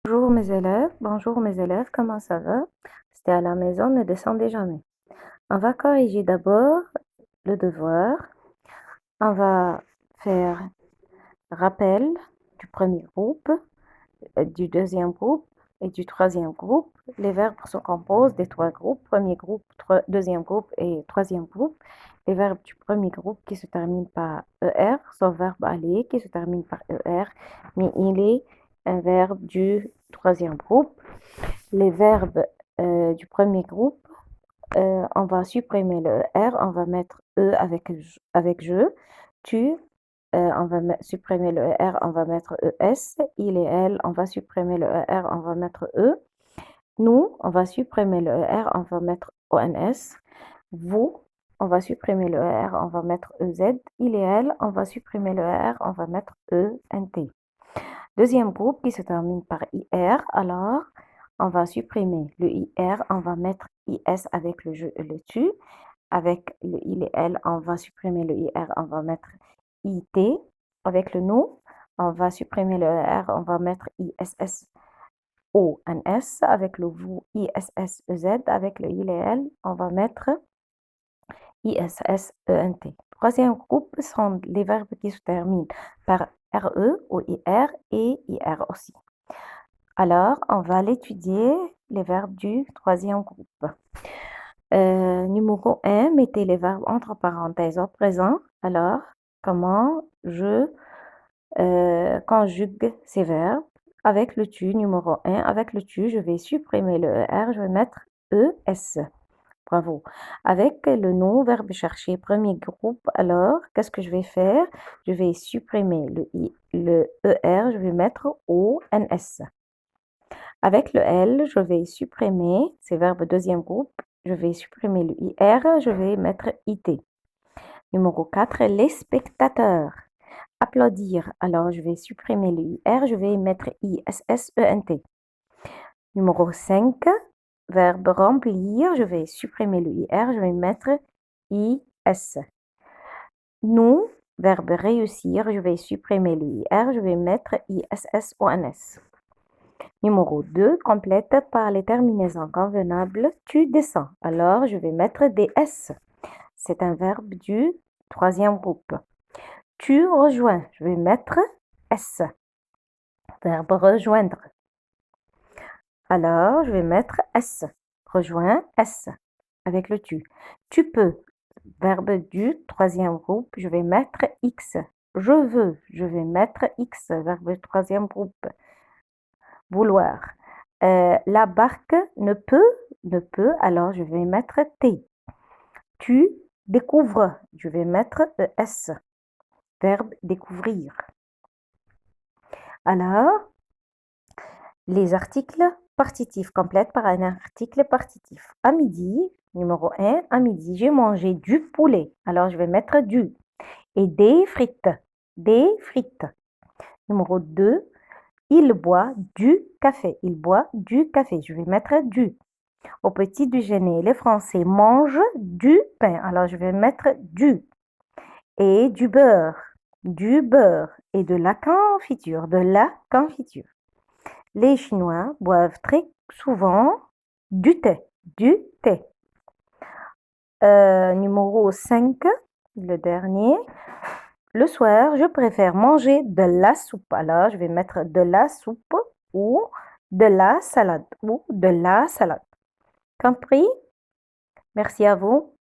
Bonjour mes élèves, comment ça va? C'était à la maison, ne descendez jamais. On va corriger d'abord le devoir. On va faire rappel du premier groupe, du deuxième groupe et du troisième groupe. Les verbes se composent des trois groupes, premier groupe, deuxième groupe et troisième groupe. Les verbes du premier groupe qui se terminent par ER, sauf verbe aller qui se termine par ER, mais il est un verbe du troisième groupe. Les verbes du premier groupe, on va supprimer le R, on va mettre E avec je, tu, on va supprimer le R, on va mettre ES, il et elle, on va supprimer le ER, on va mettre E, nous, on va supprimer le ER, on va mettre ONS, vous, on va supprimer le ER, on va mettre EZ, il et elle, on va supprimer le ER, on va mettre ENT. Deuxième groupe qui se termine par IR, alors on va supprimer le IR, on va mettre IS avec le je et le tu. Avec le il et elle, on va supprimer le IR, on va mettre IT. Avec le nous, on va supprimer le ER, on va mettre ISS ONS. Avec le vous, ISS EZ. Avec le il et elle, on va mettre ISSENT. Troisième groupe sont les verbes qui se terminent par RE ou IR et IR aussi. Alors, on va l'étudier, les verbes du troisième groupe. Numéro 1, mettez les verbes entre parenthèses au présent. Alors, comment je conjugue ces verbes? Avec le tu, numéro 1, avec le tu, je vais supprimer le ER, je vais mettre ES. Bravo. Avec le nous, verbe chercher, premier groupe, alors, qu'est-ce que je vais faire? Je vais supprimer le ER, je vais mettre ONS. Avec le L, je vais supprimer, c'est verbe deuxième groupe, je vais supprimer le IR, je vais mettre IT. Numéro 4, les spectateurs. Applaudir, alors je vais supprimer le IR, je vais mettre ISSENT. Numéro 5, verbe remplir, je vais supprimer le IR, je vais mettre IS. Nous, verbe réussir, je vais supprimer le IR, je vais mettre ISSONS. Numéro 2, complète par les terminaisons convenables, tu descends. Alors, je vais mettre DS. C'est un verbe du troisième groupe. Tu rejoins, je vais mettre S. Verbe rejoindre. Alors, je vais mettre S. Rejoins S avec le tu. Tu peux, verbe du troisième groupe, je vais mettre X. Je veux, je vais mettre X, verbe du troisième groupe. Vouloir. La barque ne peut, alors je vais mettre T. Tu découvres, je vais mettre ES. Verbe découvrir. Alors, les articles partitifs complètent par un article partitif. À midi, numéro 1, à midi, j'ai mangé du poulet. Alors, je vais mettre du. Et des frites. Des frites. Numéro 2, il boit du café. Il boit du café. Je vais mettre du. Au petit déjeuner, les Français mangent du pain. Alors, je vais mettre du. Et du beurre. Du beurre. Et de la confiture. De la confiture. Les Chinois boivent très souvent du thé. Du thé. Numéro 5, le dernier. Le soir, je préfère manger de la soupe. Alors, je vais mettre de la soupe ou de la salade. Ou de la salade. Compris? Merci à vous.